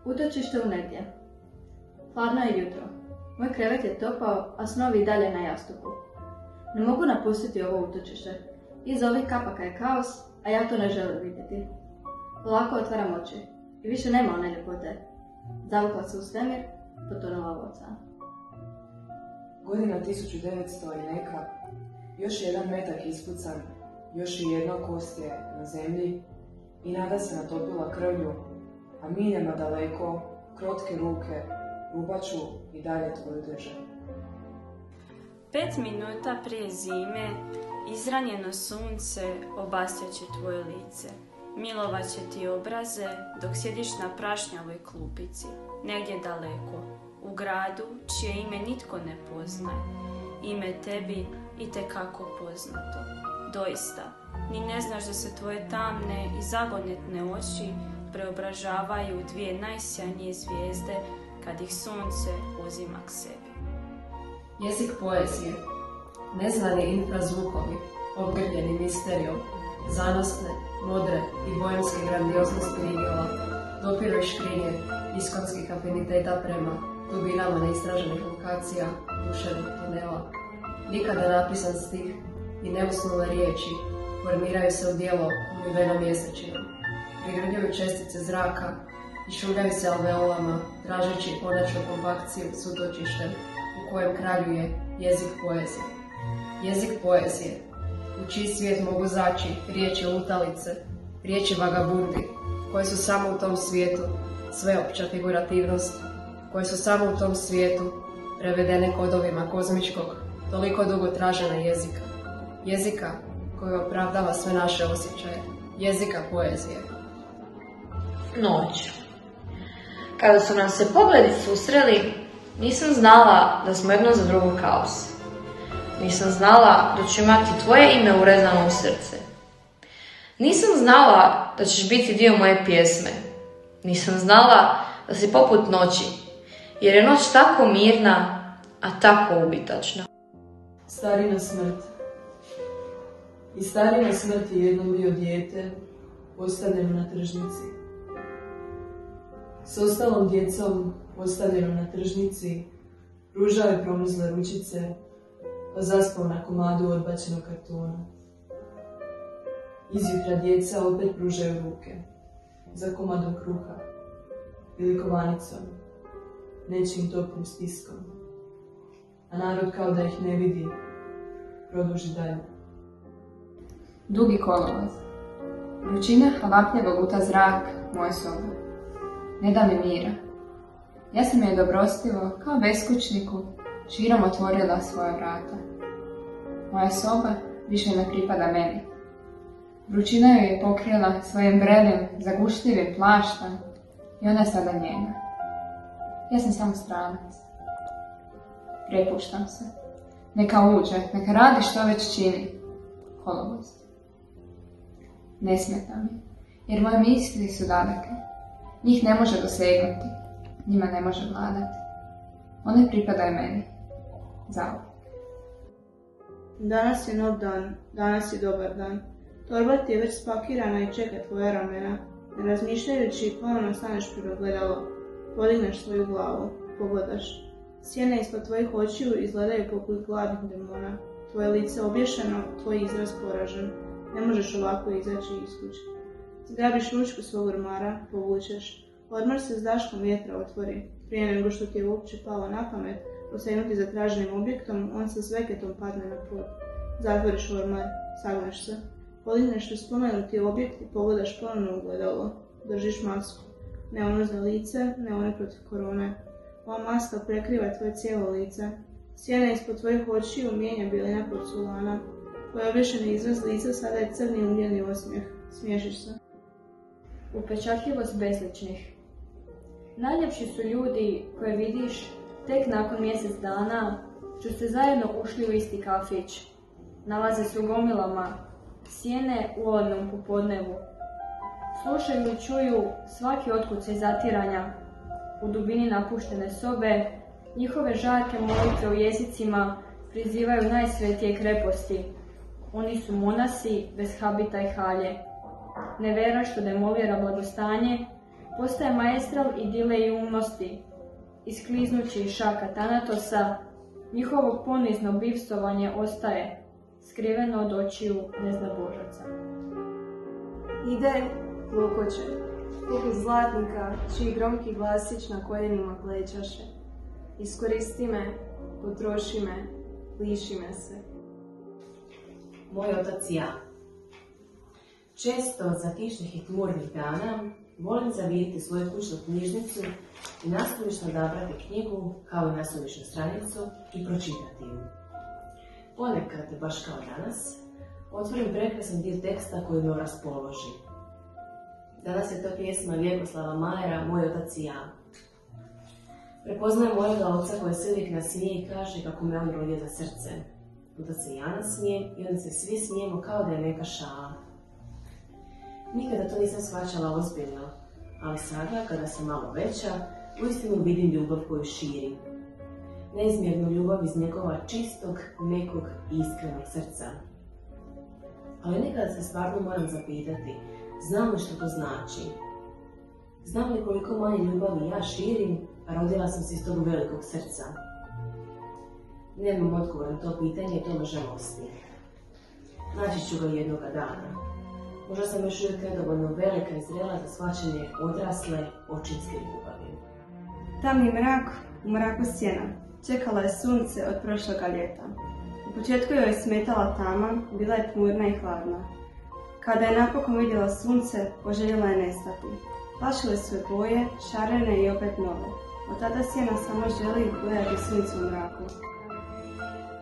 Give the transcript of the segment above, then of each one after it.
Utočište u negdje. Hladno je jutro. Moj krevet je topao, a snovi i dalje na jastuku. Ne mogu napustiti ovo utočište. Iza ovih kapaka je kaos, a ja to ne želim vidjeti. Polako otvaram oči. I više nema one ljepote. Zavukla se u svemir, potonula u ocean. Godina 1900 i neka, još jedan metak ispucan, još i jedno kost je na zemlji i nada se natopila krvlju, a miljama daleko, krotke ruke, rubaču i dalje tvoju drže. 5 minuta prije zime, izranjeno sunce obasjaće tvoje lice. Milovat će ti obraze dok sjediš na prašnjavoj klupici, negdje daleko, u gradu čije ime nitko ne poznaje. Ime tebi itekako poznato. Doista, ni ne znaš da se tvoje tamne i zagonetne oči preobražavaju u dvije najsjajnije zvijezde kad ih sunce uzima k sebi. Jezik poezije. Neznani infrazvukovi, obgrljeni misterijom, zanosne, modre i boemske grandioznosti rigela, dopiru i škrinje iskonskih afiniteta prema dubinama neistraženih lokacija, duševnih tunela. Nikada napisan stih i neusnule riječi formiraju se u djelo umiveno mjesečinom. Prigrljaju čestice zraka i šuljaju se alveolama, tražeći konačnu kompakciju s utočištem u kojem kraljuje jezik poezije. Jezik poezije, u čiji svijet mogu zaći riječi lutalice, riječi vagabundi, koje su samo u tom svijetu sveopća figurativnost, koje su samo u tom svijetu prevedene kodovima kozmičkog, toliko dugo tražena jezika. Jezika koji opravdava sve naše osjećaje. Jezika poezije. Noć. Kada su nam se pogledi susreli, nisam znala da smo jedno za drugo kaos. Nisam znala da ću imati tvoje ime urezano u srce. Nisam znala da ćeš biti dio moje pjesme. Nisam znala da si poput noći, jer je noć tako mirna, a tako ubitačna. Starina smrt. I starina smrt je jednom bio dijete, ostavljeno na tržnici. S ostalom djecom, ostavljeno na tržnici, pružao je promrzle ručice, pa zaspao na komadu odbačenog kartona. Izjutra djeca opet pružaju ruke, za komadom kruha ili kovanicom, nečim toplim stiskom, a narod kao da ih ne vidi, produži dalje. Dugi kolovoz. Vrućina halapnjeva guta zrak moje sobe. Ne da mi mira. Ja sam joj dobrostivo, kao beskućniku, širom otvorila svoja vrata. Moja soba više ne pripada meni. Vrućina joj je pokrila svojim brelim, zagušljivim plaštom i ona je sada njena. Ja sam samo stranac. Prepuštam se. Neka uđe, neka radi što već čini. Kolovoz. Ne smeta mi, jer moje misli su daleke. Njih ne može dosegnuti, njima ne može vladati. One pripadaju meni. Zauvijek. Danas je nov dan, danas je dobar dan. Torba ti je već spakirana i čeka tvoja ramena. Ne razmišljajući, ponovno staneš pred ogledalo. Podigneš svoju glavu, pogledaš. Sjene ispod tvojih očiju izgledaju poput gladnih demona. Tvoje lice obješeno, tvoj izraz poražen. Ne možeš ovako izaći iz kuće. Zgrabiš ručku svog ormara, povučeš. Ormar se s daškom vjetra otvori. Prije nego što ti je uopće palo na pamet posegnuti za traženim objektom, on sa sveketom padne na pod. Zatvoriš ormar, sagneš se. Podigneš se spomenuti objekt i pogledaš ponovno u ogledalo. Držiš masku. Ne onu za lice, ne onu protiv korone. Ova maska prekriva tvoje cijelo lice. Sjena ispod tvojih očiju mijenja bjelina porculana. Tvoj obješeni izraz lica sada je crni umljeni osmijeh. Smiješiš se. Upečatljivost bezličnih. Najljepši su ljudi koje vidiš tek nakon mjesec dana što ste zajedno ušli u isti kafić. Nalaze se u gomilama sjene u uvodnom popodnevu. Slušaju i čuju svaki otkucaj zatiranja u dubini napuštene sobe. Njihove žarke molitve u jezicima prizivaju najsvetije kreposti. Oni su monasi bez habita i halje. Nevera što demolira blagostanje postaje maestral i dile i umnosti, iskliznući iz šaka Tanatosa, njihovo ponizno bivstovanje ostaje skriveno od očiju neznabožaca. Ide, lukoće, poput zlatnika, čiji gromki glasić na koljenima klećaše. Iskoristi me, potroši me, liši me se. Moj otac i ja. Često za kišnih i tmurnih dana volim zaviriti svoju kućnu knjižnicu i nasumično odabrati knjigu kao i nasumičnu stranicu i pročitati ju. Ponekad, baš kao danas, otvorim prekrasan dio teksta koji me raspoloži. Danas je to pjesma Vjekoslava Majera Moj otac i ja. Prepoznajem mojega oca koji se uvijek nasmije i kaže kako me on rodio za srce. Onda se ja nasmijem i onda se svi smijemo kao da je neka šala. Nikada to nisam shvaćala ozbiljno, ali sada, kada sam malo veća, uistinu vidim ljubav koju širi. Neizmjernu ljubav iz njegova čistog, nekog i iskrenog srca. Ali nekada se stvarno moram zapitati, znam li što to znači? Znam li koliko manje ljubavi ja širim, a rodila sam se iz tog velikog srca? Nemam odgovor na to pitanje i to me žalosti. Naći ću ga jednoga dana. Možda sam još uvijek nedovoljno velika i zrela za shvaćanje odrasle očinske ljubavi. Tamni mrak, u mraku sjena. Čekala je sunce od prošloga ljeta. U početku joj je smetala tama, bila je tmurna i hladna. Kada je napokon vidjela sunce, poželjela je nestati. Plašile su je boje, šarene i opet nove. Od tada sjena samo želi gledati sunce u mraku.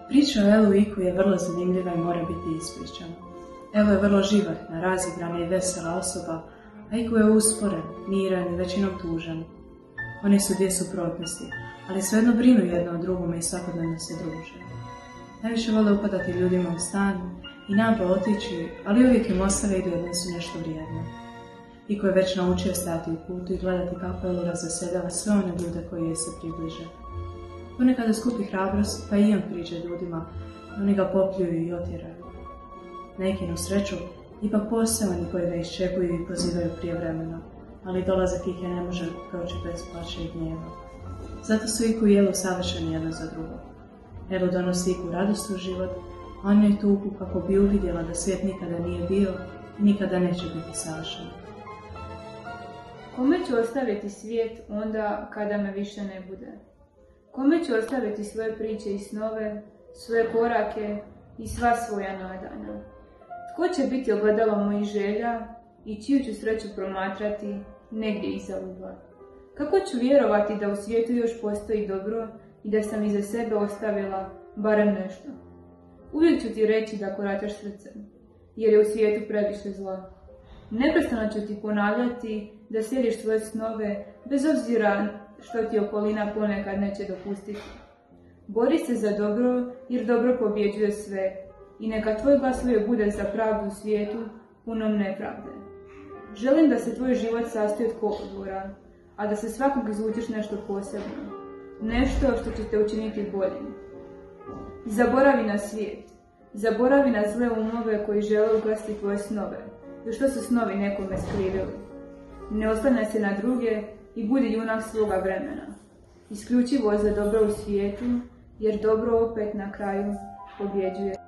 Priča o Elu Iku je vrlo zanimljiva i mora biti ispričana. Elo je vrlo živahna, razigrana i vesela osoba, a Iku je usporen, miran i većinom tužan. Oni su dvije suprotnosti, ali svejedno brinu jedno o drugome i svakodnevno se druže. Najviše vole upadati ljudima u stan i naglo otići, ali uvijek im ostave i donesu nešto vrijedno. Iku je već naučio stati u putu i gledati kako Elu razaseljava sve one ljude koji joj se približe. Ponekada skupi hrabrost, pa i on priđe ljudima, oni ga popljuju i otjeraju. Nekinu sreću, ipak postoje oni koji ga iščekuju i pozivaju prijevremeno, ali dolazak ih je ne može proći bez plaća i gnjeva. Zato su Iku i Elu savršeni jedno za drugo. Elu donosi Iku radost u život, a on joj tugu kako bi uvidjela da svijet nikada nije bio i nikada neće biti savršen. Kome ću ostaviti svijet onda kada me više ne bude? Kome ću ostaviti svoje priče i snove, svoje korake i sva svoja nadanja? Tko će biti ogledalo mojih želja i čiju ću sreću promatrati negdje iza ugla? Kako ću vjerovati da u svijetu još postoji dobro i da sam iza sebe ostavila barem nešto? Uvijek ću ti reći da koračaš srcem, jer je u svijetu previše zla. Neprestano ću ti ponavljati da slijediš svoje snove, bez obzira što ti okolina ponekad neće dopustiti. Bori se za dobro, jer dobro pobjeđuje sve, i neka tvoj glas uvijek bude za pravdu u svijetu, punom nepravde. Želim da se tvoj život sastoji od kolodvora, a da se svakog izvučeš nešto posebno, nešto što će te učiniti boljim. Zaboravi na svijet, zaboravi na zle umove koji žele ugasiti tvoje snove, jer što su snovi nekome skrivili. Ne oslanjaj se na druge i budi junak svoga vremena. Isključivo za dobro u svijetu, jer dobro opet na kraju pobjeđuje.